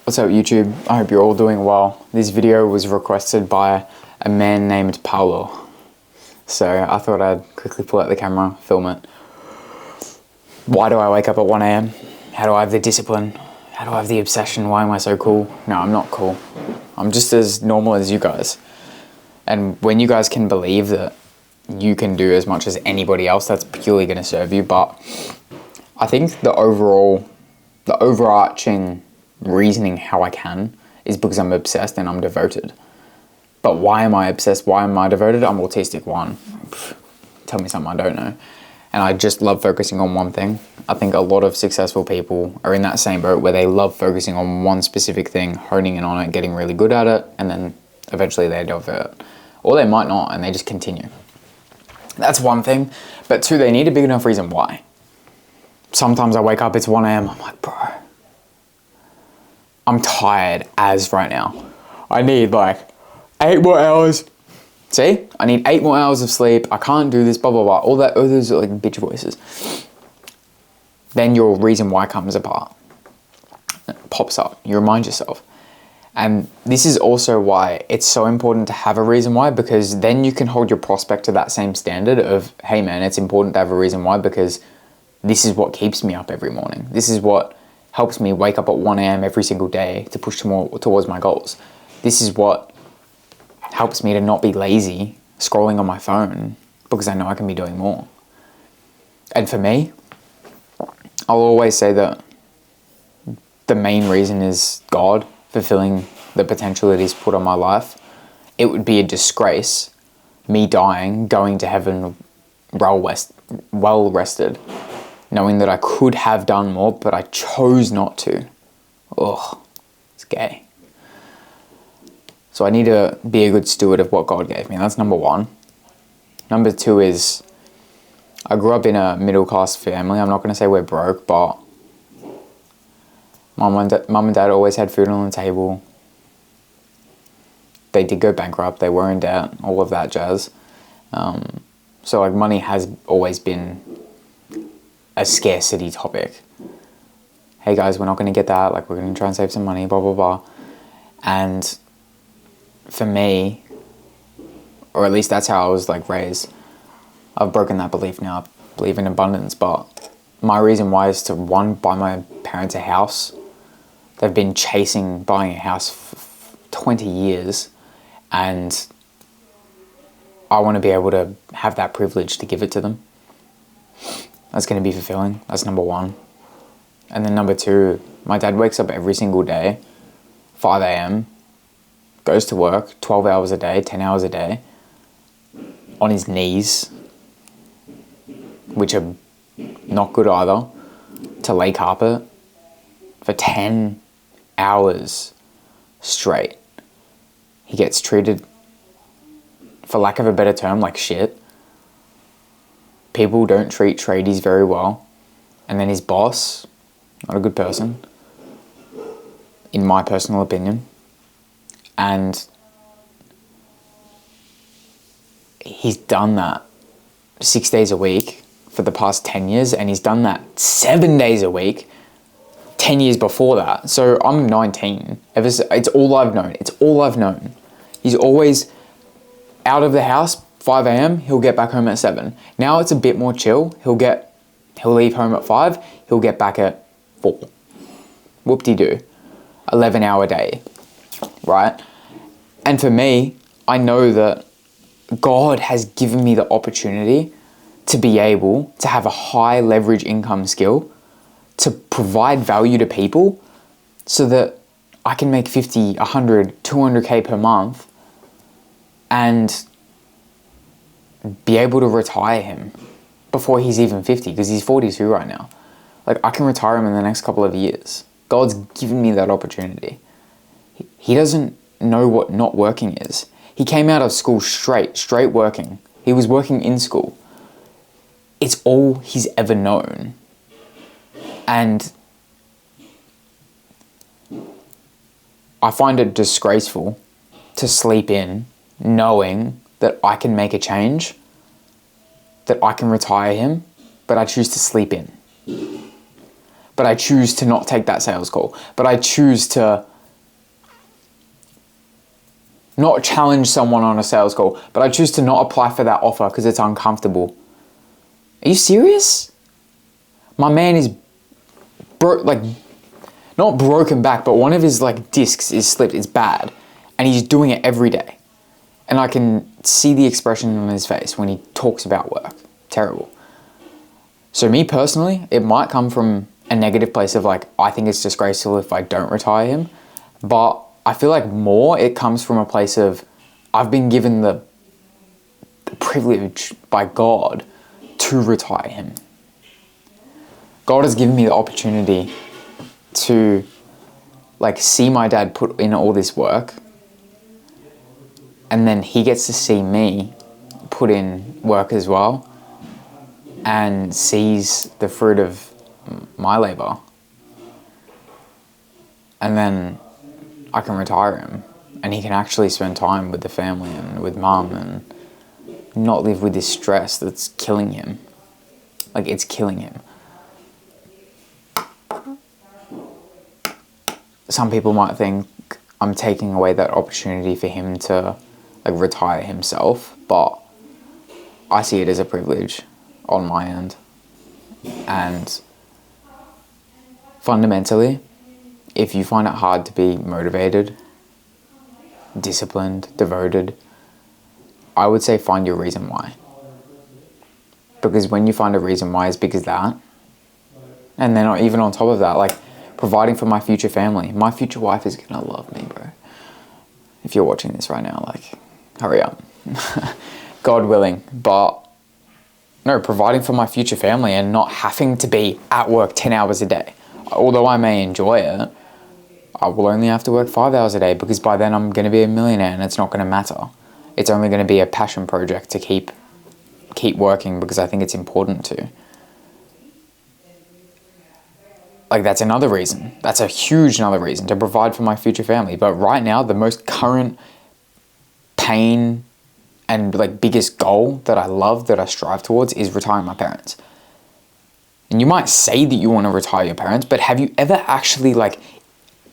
What's up YouTube? I hope you're all doing well. This video was requested by a man named Paulo. So I thought I'd quickly pull out the camera, film it. Why do I wake up at 1 AM? How do I have the discipline? How do I have the obsession? Why am I so cool? No, I'm not cool. I'm just as normal as you guys. And when you guys can believe that you can do as much as anybody else, that's purely going to serve you. But I think the overarching reasoning how I can is because I'm obsessed and I'm devoted. But why am I obsessed? Why am I devoted? I'm autistic. One. Tell me something I don't know. And I just love focusing on one thing. I think a lot of successful people are in that same boat where they love focusing on one specific thing, honing in on it, getting really good at it, and then eventually they divert. Or they might not, and they just continue. That's one thing. But two, they need a big enough reason why. Sometimes I wake up, it's 1 AM, I'm like, bro, I'm tired as right now. I need like 8 more hours. See? I need 8 more hours of sleep. I can't do this, blah, blah, blah. All that, those are like bitch voices. Then your reason why comes apart. It pops up. You remind yourself. And this is also why it's so important to have a reason why, because then you can hold your prospect to that same standard of, hey man, it's important to have a reason why because this is what keeps me up every morning. This is what helps me wake up at 1 AM every single day to push towards my goals. This is what helps me to not be lazy scrolling on my phone because I know I can be doing more. And for me, I'll always say that the main reason is God fulfilling the potential that He's put on my life. It would be a disgrace, me dying, going to heaven well rested, knowing that I could have done more, but I chose not to. Ugh, it's gay. So I need to be a good steward of what God gave me. That's number one. Number two is, I grew up in a middle-class family. I'm not going to say we're broke, but mum and dad always had food on the table. They did go bankrupt. They were in debt, all of that jazz. So like money has always been a scarcity topic. Hey guys, we're not going to get that. Like, we're going to try and save some money, blah, blah, blah. And for me, or at least that's how I was like raised, I've broken that belief now. I believe in abundance, but my reason why is to, one, buy my parents a house. They've been chasing buying a house for 20 years, and I want to be able to have that privilege to give it to them. That's going to be fulfilling. That's number one. And then number two, my dad wakes up every single day, 5 AM, goes to work, 12 hours a day, 10 hours a day, on his knees, which are not good either, to lay carpet for 10 hours straight. He gets treated, for lack of a better term, like shit. People don't treat tradies very well. And then his boss, not a good person, in my personal opinion. And he's done that 6 days a week for the past 10 years, and he's done that 7 days a week 10 years before that. So I'm 19. It's all I've known. It's all I've known. He's always out of the house 5 AM, he'll get back home at 7. Now it's a bit more chill. He'll leave home at 5, he'll get back at 4. Whoop-de-doo. 11-hour day, right? And for me, I know that God has given me the opportunity to be able to have a high leverage income skill, to provide value to people so that I can make 50, 100, 200K per month and be able to retire him before he's even 50, because he's 42 right now. Like, I can retire him in the next couple of years. God's given me that opportunity. He doesn't know what not working is. He came out of school straight working. He was working in school. It's all he's ever known. And I find it disgraceful to sleep in knowing that I can make a change, that I can retire him, but I choose to sleep in. But I choose to not take that sales call. But I choose to not challenge someone on a sales call, but I choose to not apply for that offer because it's uncomfortable. Are you serious? My man is not broken back, but one of his like discs is slipped. It's bad, and he's doing it every day, and I can see the expression on his face when he talks about work. Terrible. So me personally, it might come from a negative place of like, I think it's disgraceful if I don't retire him, but I feel like more it comes from a place of I've been given the privilege by God to retire him. God has given me the opportunity to like see my dad put in all this work, and then he gets to see me put in work as well and sees the fruit of my labor, and then I can retire him and he can actually spend time with the family and with mum and not live with this stress that's killing him. Like, it's killing him. Some people might think I'm taking away that opportunity for him to like retire himself, but I see it as a privilege on my end. And fundamentally, if you find it hard to be motivated, disciplined, devoted, I would say find your reason why. Because when you find a reason why, it's because that. And then even on top of that, like providing for my future family. My future wife is gonna love me, bro. If you're watching this right now, like, hurry up. God willing. But no, providing for my future family and not having to be at work 10 hours a day. Although I may enjoy it, I will only have to work 5 hours a day because by then I'm going to be a millionaire and it's not going to matter. It's only going to be a passion project to keep working because I think it's important to. Like, that's another reason. That's a huge another reason to provide for my future family. But right now, the most current pain and like biggest goal that I love, that I strive towards, is retiring my parents. And you might say that you want to retire your parents, but have you ever actually like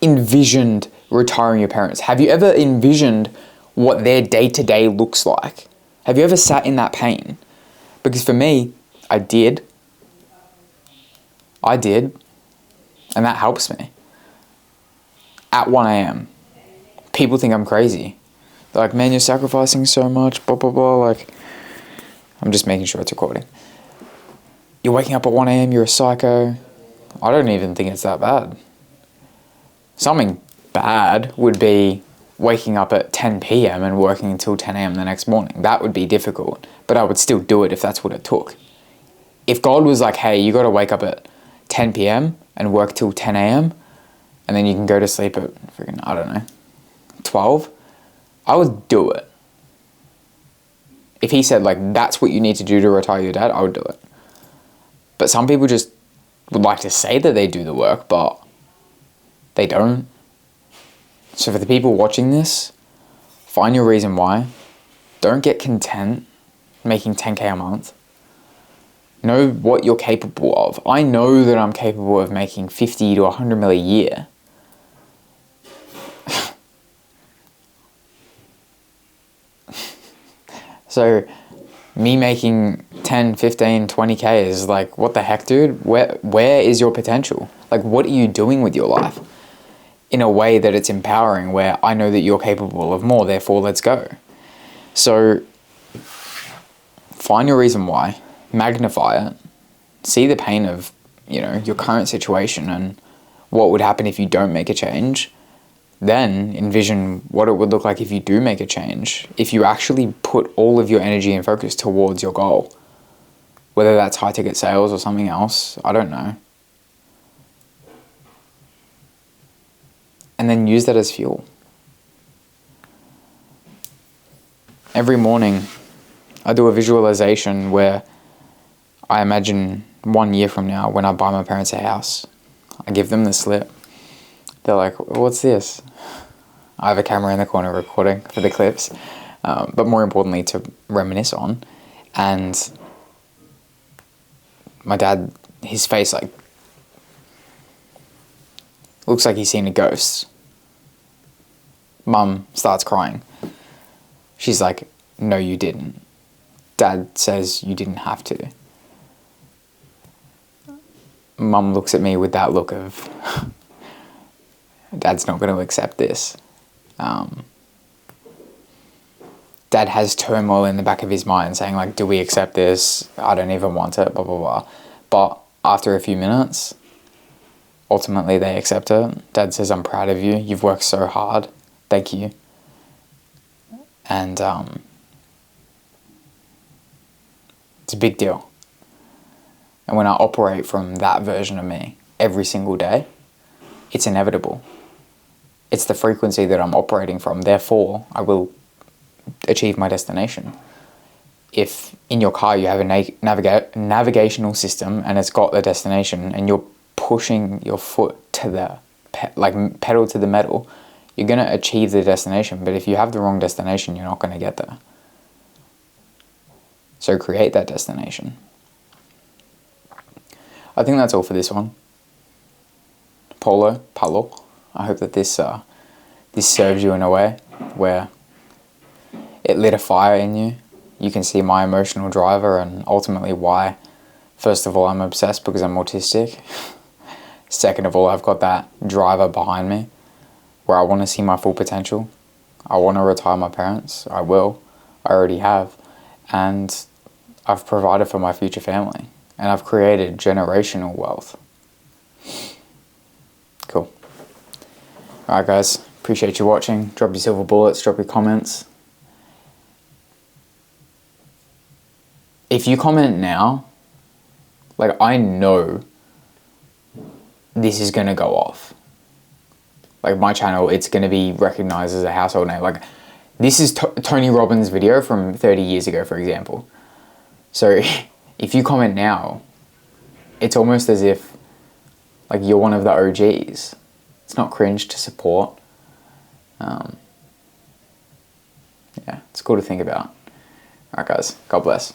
envisioned retiring your parents? Have you ever envisioned what their day-to-day looks like? Have you ever sat in that pain? Because for me, I did. And that helps me. At 1 a.m. People think I'm crazy. They're like, man, you're sacrificing so much, blah, blah, blah. Like, I'm just making sure it's recording. You're waking up at 1 a.m., you're a psycho. I don't even think it's that bad. Something bad would be waking up at 10 p.m. and working until 10 a.m. the next morning. That would be difficult, but I would still do it if that's what it took. If God was like, hey, you got to wake up at 10 p.m. and work till 10 a.m. and then you can go to sleep at freaking, I don't know, 12, I would do it. If he said like, that's what you need to do to retire your dad, I would do it. But some people just would like to say that they do the work, but they don't. So for the people watching this, find your reason why. Don't get content making 10K a month. Know what you're capable of. I know that I'm capable of making 50 to 100 mil a year. So me making 10, 15, 20K is like, what the heck, dude? Where is your potential? Like, what are you doing with your life? In a way that it's empowering, where I know that you're capable of more, therefore let's go. So find your reason why, magnify it, see the pain of, your current situation and what would happen if you don't make a change. Then envision what it would look like if you do make a change, if you actually put all of your energy and focus towards your goal. Whether that's high ticket sales or something else, I don't know. And then use that as fuel. Every morning, I do a visualization where I imagine 1 year from now when I buy my parents a house. I give them the slip. They're like, what's this? I have a camera in the corner recording for the clips, but more importantly to reminisce on. And my dad, his face like looks like he's seen a ghost. Mum starts crying. She's like, no, you didn't. Dad says you didn't have to. Mum looks at me with that look of, Dad's not going to accept this. Dad has turmoil in the back of his mind saying like, do we accept this? I don't even want it, blah, blah, blah. But after a few minutes, ultimately they accept it. Dad says, I'm proud of you. You've worked so hard. Thank you. And it's a big deal. And when I operate from that version of me every single day, it's inevitable. It's the frequency that I'm operating from. Therefore, I will achieve my destination. If in your car you have a navigational system and it's got the destination and you're pushing your foot to the pedal to the metal, you're going to achieve the destination. But if you have the wrong destination, you're not going to get there. So create that destination. I think that's all for this one. Paulo. I hope that this serves you in a way where it lit a fire in you. You can see my emotional driver and ultimately why, first of all, I'm obsessed because I'm autistic. Second of all, I've got that driver behind me where I want to see my full potential. I want to retire my parents. I will. I already have. And I've provided for my future family. And I've created generational wealth. Cool. Alright guys, appreciate you watching. Drop your silver bullets, drop your comments. If you comment now, like I know this is going to go off. Like my channel, it's going to be recognized as a household name. Like this is Tony Robbins' video from 30 years ago, for example. So if you comment now, it's almost as if like you're one of the OGs. It's not cringe to support. Yeah, it's cool to think about. Alright guys, God bless.